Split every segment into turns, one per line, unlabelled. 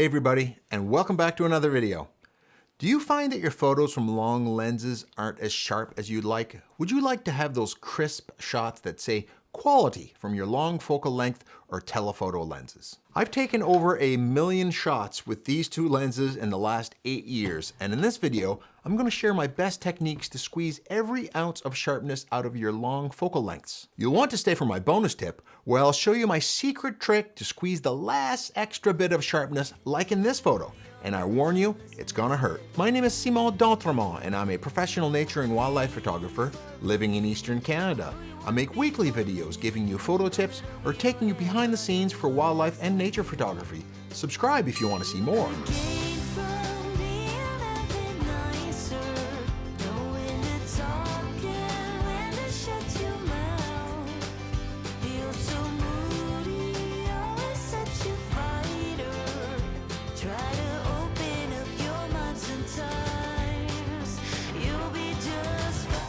Hey everybody, and welcome back to another video. Do you find that your photos from long lenses aren't as sharp as you'd like? Would you like to have those crisp shots that say quality from your long focal length or telephoto lenses? I've taken over 1 million shots with these two lenses in the last 8 years, and in this video, I'm going to share my best techniques to squeeze every ounce of sharpness out of your long focal lengths. You'll want to stay for my bonus tip, where I'll show you my secret trick to squeeze the last extra bit of sharpness, like in this photo. And I warn you, it's gonna hurt. My name is Simon D'Entremont, and I'm a professional nature and wildlife photographer living in Eastern Canada. I make weekly videos giving you photo tips or taking you behind the scenes for wildlife and nature photography. Subscribe if you want to see more.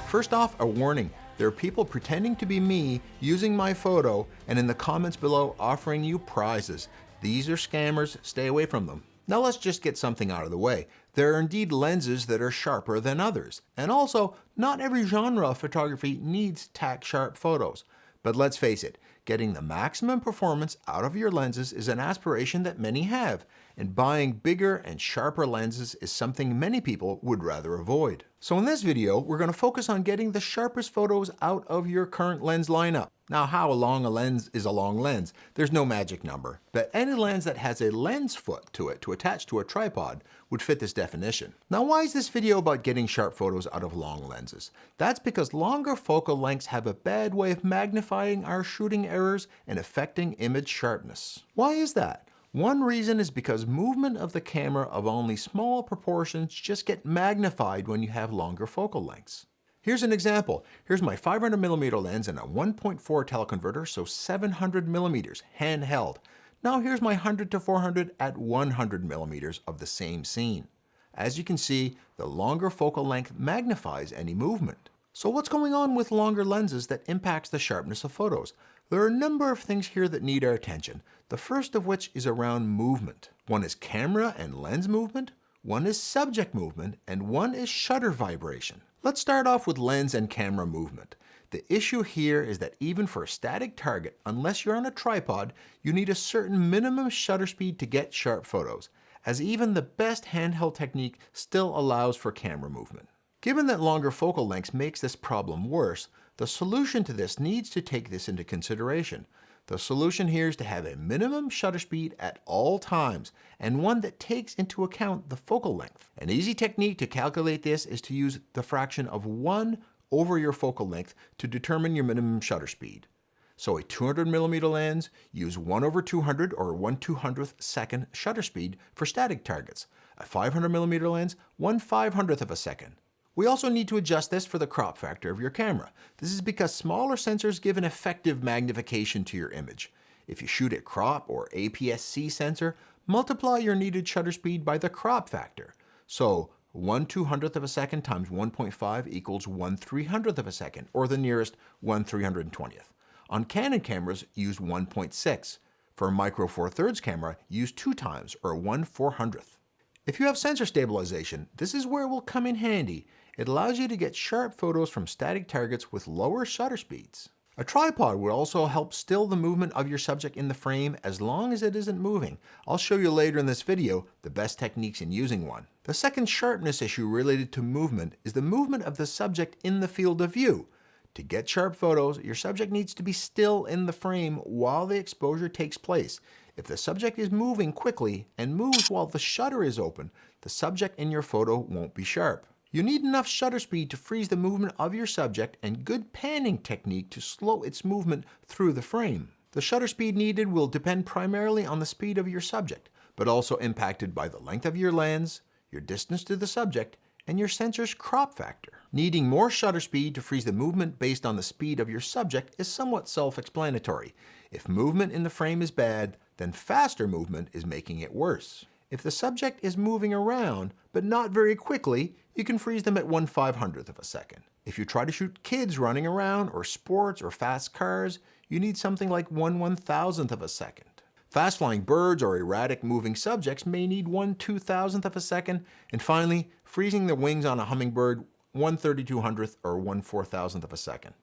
First off, a warning. There are people pretending to be me using my photo and in the comments below offering you prizes. These are scammers, stay away from them. Now let's just get something out of the way. There are indeed lenses that are sharper than others. And also, not every genre of photography needs tack sharp photos. But let's face it, getting the maximum performance out of your lenses is an aspiration that many have, and buying bigger and sharper lenses is something many people would rather avoid. So in this video, we're going to focus on getting the sharpest photos out of your current lens lineup. Now, how long a lens is a long lens? There's no magic number, but any lens that has a lens foot to it to attach to a tripod would fit this definition. Now, why is this video about getting sharp photos out of long lenses? That's because longer focal lengths have a bad way of magnifying our shooting errors and affecting image sharpness. Why is that? One reason is because movement of the camera of only small proportions just get magnified when you have longer focal lengths. Here's an example. Here's my 500mm lens and a 1.4 teleconverter, so 700mm handheld. Now here's my 100 to 400 at 100mm of the same scene. As you can see, the longer focal length magnifies any movement. So what's going on with longer lenses that impacts the sharpness of photos? There are a number of things here that need our attention, the first of which is around movement. One is camera and lens movement, one is subject movement, and one is shutter vibration. Let's start off with lens and camera movement. The issue here is that even for a static target, unless you're on a tripod, you need a certain minimum shutter speed to get sharp photos, as even the best handheld technique still allows for camera movement. Given that longer focal lengths makes this problem worse, the solution to this needs to take this into consideration. The solution here is to have a minimum shutter speed at all times, and one that takes into account the focal length. An easy technique to calculate this is to use the fraction of 1 over your focal length to determine your minimum shutter speed. So a 200mm lens, use 1 over 200 or 1/200th second shutter speed for static targets. A 500mm lens, 1/500th of a second. We also need to adjust this for the crop factor of your camera. This is because smaller sensors give an effective magnification to your image. If you shoot at crop or APS-C sensor, multiply your needed shutter speed by the crop factor. So 1/200th of a second times 1.5 equals 1/300th of a second, or the nearest 1/320th. On Canon cameras, use 1.6. For a micro 4/3 camera, use 2 times, or 1/400th. If you have sensor stabilization, this is where it will come in handy. It allows you to get sharp photos from static targets with lower shutter speeds. A tripod will also help still the movement of your subject in the frame as long as it isn't moving. I'll show you later in this video the best techniques in using one. The second sharpness issue related to movement is the movement of the subject in the field of view. To get sharp photos, your subject needs to be still in the frame while the exposure takes place. If the subject is moving quickly and moves while the shutter is open, the subject in your photo won't be sharp. You need enough shutter speed to freeze the movement of your subject and good panning technique to slow its movement through the frame. The shutter speed needed will depend primarily on the speed of your subject, but also impacted by the length of your lens, your distance to the subject, and your sensor's crop factor. Needing more shutter speed to freeze the movement based on the speed of your subject is somewhat self-explanatory. If movement in the frame is bad, then faster movement is making it worse. If the subject is moving around, but not very quickly, you can freeze them at 1/500th of a second. If you try to shoot kids running around, or sports or fast cars, you need something like 1/1000th of a second. Fast flying birds or erratic moving subjects may need 1/2000th of a second. And finally, freezing the wings on a hummingbird, 1/3200th or 1/4000th of a second.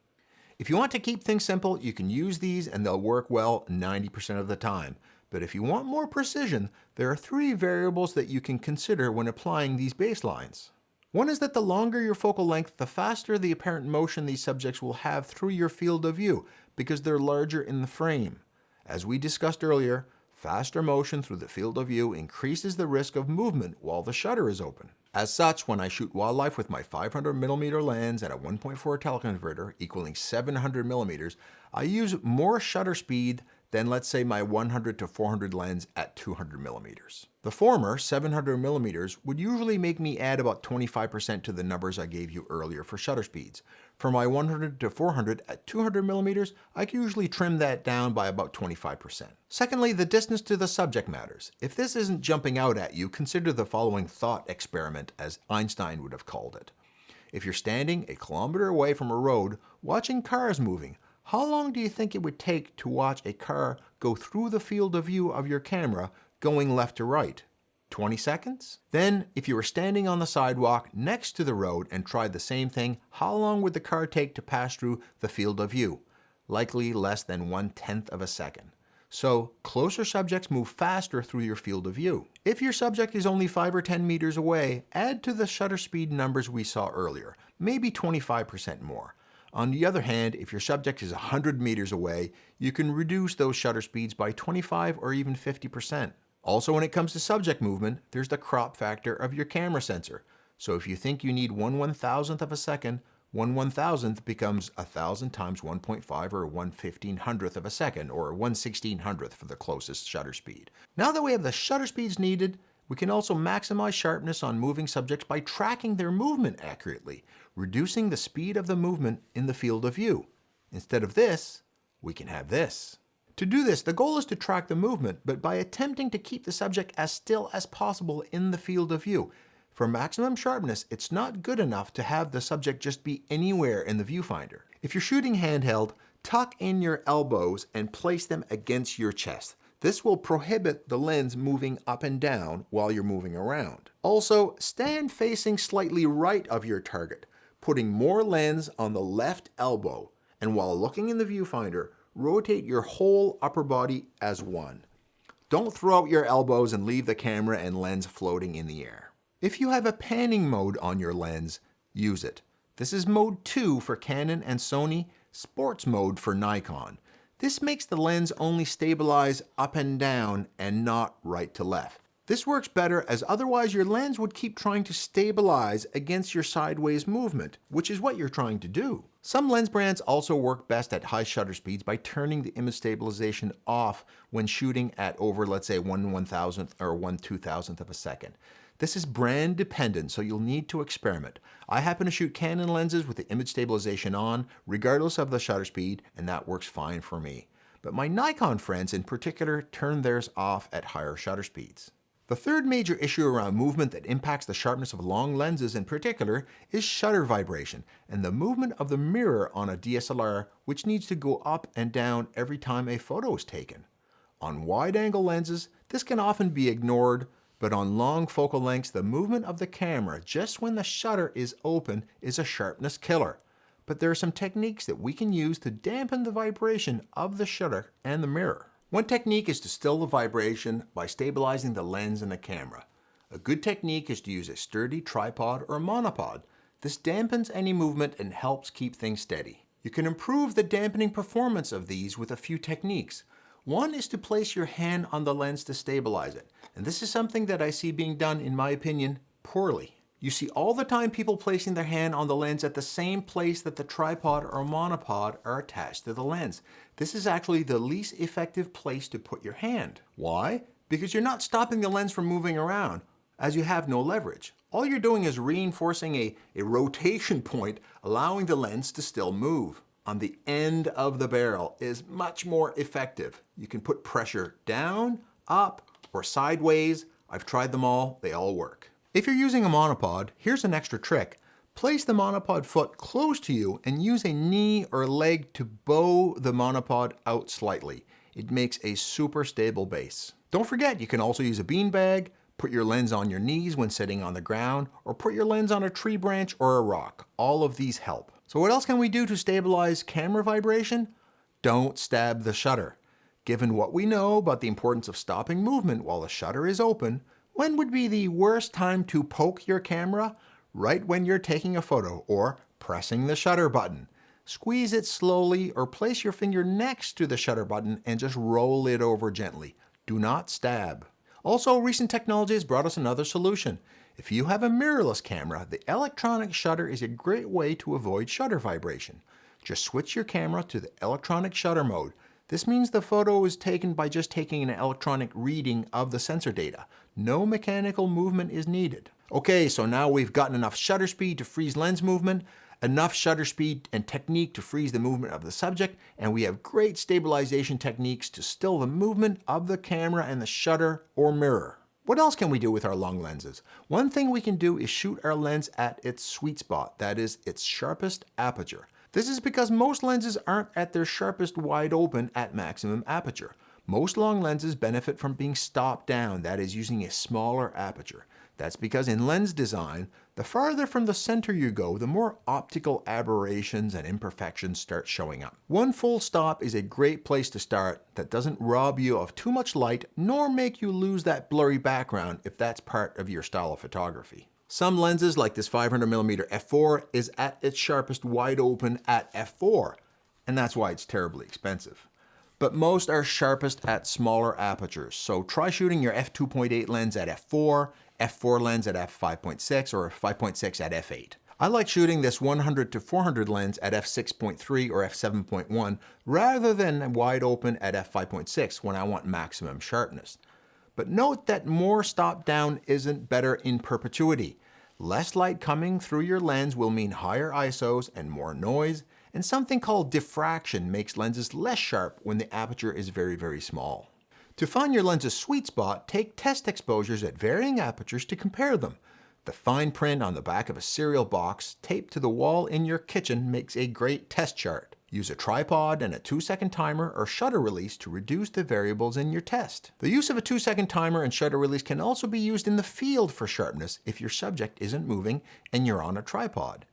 If you want to keep things simple, you can use these and they'll work well 90% of the time. But if you want more precision, there are 3 variables that you can consider when applying these baselines. One is that the longer your focal length, the faster the apparent motion these subjects will have through your field of view because they're larger in the frame. As we discussed earlier, faster motion through the field of view increases the risk of movement while the shutter is open. As such, when I shoot wildlife with my 500mm lens and a 1.4 teleconverter equaling 700mm, I use more shutter speed than, let's say, my 100 to 400 lens at 200mm. The former, 700mm, would usually make me add about 25% to the numbers I gave you earlier for shutter speeds. For my 100 to 400 at 200mm, I can usually trim that down by about 25%. Secondly, the distance to the subject matters. If this isn't jumping out at you, consider the following thought experiment, as Einstein would have called it. If you're standing a kilometer away from a road, watching cars moving, how long do you think it would take to watch a car go through the field of view of your camera going left to right? 20 seconds? Then, if you were standing on the sidewalk next to the road and tried the same thing, how long would the car take to pass through the field of view? Likely less than 1/10 of a second. So, closer subjects move faster through your field of view. If your subject is only 5 or 10 meters away, add to the shutter speed numbers we saw earlier, maybe 25% more. On the other hand, if your subject is 100 meters away, you can reduce those shutter speeds by 25 or even 50%. Also, when it comes to subject movement, there's the crop factor of your camera sensor. So if you think you need 1/1000th of a second, 1/1000th becomes 1,000 times 1.5 or 1/1500th of a second, or 1/1600th for the closest shutter speed. Now that we have the shutter speeds needed, we can also maximize sharpness on moving subjects by tracking their movement accurately, reducing the speed of the movement in the field of view. Instead of this, we can have this. To do this, the goal is to track the movement, but by attempting to keep the subject as still as possible in the field of view. For maximum sharpness, it's not good enough to have the subject just be anywhere in the viewfinder. If you're shooting handheld, tuck in your elbows and place them against your chest. This will prohibit the lens moving up and down while you're moving around. Also, stand facing slightly right of your target, putting more lens on the left elbow, and while looking in the viewfinder, rotate your whole upper body as one. Don't throw out your elbows and leave the camera and lens floating in the air. If you have a panning mode on your lens, use it. This is mode 2 for Canon and Sony, sports mode for Nikon. This makes the lens only stabilize up and down and not right to left. This works better as otherwise your lens would keep trying to stabilize against your sideways movement, which is what you're trying to do. Some lens brands also work best at high shutter speeds by turning the image stabilization off when shooting at over, let's say, 1/1000th or 1/2000th of a second. This is brand dependent, so you'll need to experiment. I happen to shoot Canon lenses with the image stabilization on, regardless of the shutter speed, and that works fine for me. But my Nikon friends in particular turn theirs off at higher shutter speeds. The third major issue around movement that impacts the sharpness of long lenses in particular is shutter vibration and the movement of the mirror on a DSLR, which needs to go up and down every time a photo is taken. On wide-angle lenses, this can often be ignored, but on long focal lengths, the movement of the camera just when the shutter is open is a sharpness killer. But there are some techniques that we can use to dampen the vibration of the shutter and the mirror. One technique is to still the vibration by stabilizing the lens and the camera. A good technique is to use a sturdy tripod or monopod. This dampens any movement and helps keep things steady. You can improve the dampening performance of these with a few techniques. One is to place your hand on the lens to stabilize it, and this is something that I see being done, in my opinion, poorly. You see all the time people placing their hand on the lens at the same place that the tripod or monopod are attached to the lens. This is actually the least effective place to put your hand. Why? Because you're not stopping the lens from moving around, as you have no leverage. All you're doing is reinforcing a rotation point, allowing the lens to still move. On the end of the barrel is much more effective. You can put pressure down, up, or sideways. I've tried them all, they all work. If you're using a monopod, here's an extra trick. Place the monopod foot close to you and use a knee or leg to bow the monopod out slightly. It makes a super stable base. Don't forget, you can also use a beanbag, put your lens on your knees when sitting on the ground, or put your lens on a tree branch or a rock. All of these help. So what else can we do to stabilize camera vibration? Don't stab the shutter. Given what we know about the importance of stopping movement while the shutter is open, when would be the worst time to poke your camera? Right when you're taking a photo or pressing the shutter button. Squeeze it slowly or place your finger next to the shutter button and just roll it over gently. Do not stab. Also, recent technology has brought us another solution. If you have a mirrorless camera, the electronic shutter is a great way to avoid shutter vibration. Just switch your camera to the electronic shutter mode. This means the photo is taken by just taking an electronic reading of the sensor data. No mechanical movement is needed. Okay, so now we've gotten enough shutter speed to freeze lens movement, enough shutter speed and technique to freeze the movement of the subject, and we have great stabilization techniques to still the movement of the camera and the shutter or mirror. What else can we do with our long lenses? One thing we can do is shoot our lens at its sweet spot, that is, its sharpest aperture. This is because most lenses aren't at their sharpest wide open at maximum aperture. Most long lenses benefit from being stopped down, that is, using a smaller aperture. That's because in lens design, the farther from the center you go, the more optical aberrations and imperfections start showing up. One full stop is a great place to start that doesn't rob you of too much light nor make you lose that blurry background if that's part of your style of photography. Some lenses, like this 500mm f4, is at its sharpest wide open at f4, and that's why it's terribly expensive. But most are sharpest at smaller apertures, so try shooting your f2.8 lens at f4, f4 lens at f5.6, or 5.6 at f8. I like shooting this 100 to 400 lens at f6.3 or f7.1 rather than wide open at f5.6 when I want maximum sharpness. But note that more stop down isn't better in perpetuity. Less light coming through your lens will mean higher ISOs and more noise, and something called diffraction makes lenses less sharp when the aperture is very, very small. To find your lens's sweet spot, take test exposures at varying apertures to compare them. The fine print on the back of a cereal box taped to the wall in your kitchen makes a great test chart. Use a tripod and a 2-second timer or shutter release to reduce the variables in your test. The use of a 2-second timer and shutter release can also be used in the field for sharpness if your subject isn't moving and you're on a tripod.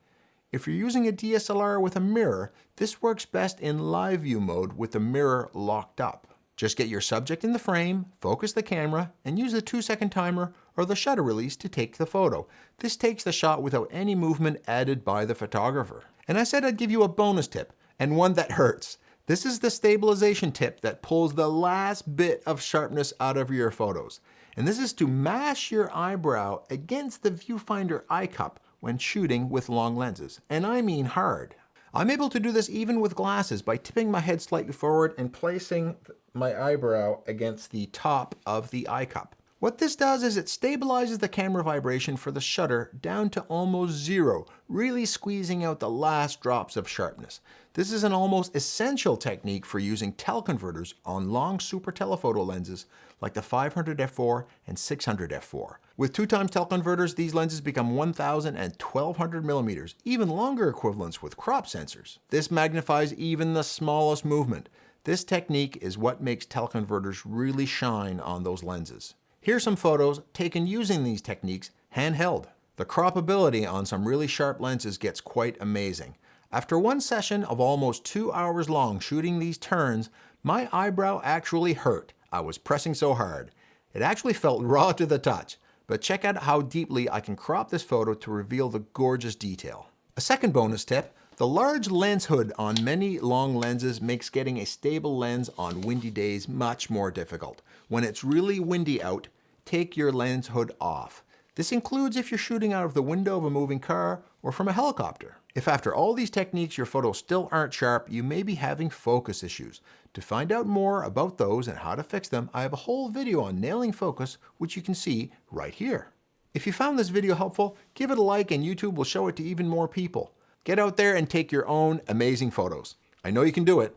If you're using a DSLR with a mirror, this works best in live view mode with the mirror locked up. Just get your subject in the frame, focus the camera, and use the 2-second timer or the shutter release to take the photo. This takes the shot without any movement added by the photographer. And I said I'd give you a bonus tip, and one that hurts. This is the stabilization tip that pulls the last bit of sharpness out of your photos. And this is to mash your eyebrow against the viewfinder eye cup when shooting with long lenses. And I mean hard. I'm able to do this even with glasses by tipping my head slightly forward and placing my eyebrow against the top of the eye cup. What this does is it stabilizes the camera vibration for the shutter down to almost zero, really squeezing out the last drops of sharpness. This is an almost essential technique for using teleconverters on long super telephoto lenses like the 500 f4 and 600 f4. With 2x teleconverters, these lenses become 1000 and 1200 millimeters, even longer equivalents with crop sensors. This magnifies even the smallest movement. This technique is what makes teleconverters really shine on those lenses. Here's some photos taken using these techniques handheld. The croppability on some really sharp lenses gets quite amazing. After one session of almost 2 hours long shooting these turns, my eyebrow actually hurt. I was pressing so hard. It actually felt raw to the touch, but check out how deeply I can crop this photo to reveal the gorgeous detail. A second bonus tip, the large lens hood on many long lenses makes getting a stable lens on windy days much more difficult. When it's really windy out, take your lens hood off. This includes if you're shooting out of the window of a moving car or from a helicopter. If after all these techniques your photos still aren't sharp, you may be having focus issues. To find out more about those and how to fix them, I have a whole video on nailing focus, which you can see right here. If you found this video helpful, give it a like and YouTube will show it to even more people. Get out there and take your own amazing photos. I know you can do it.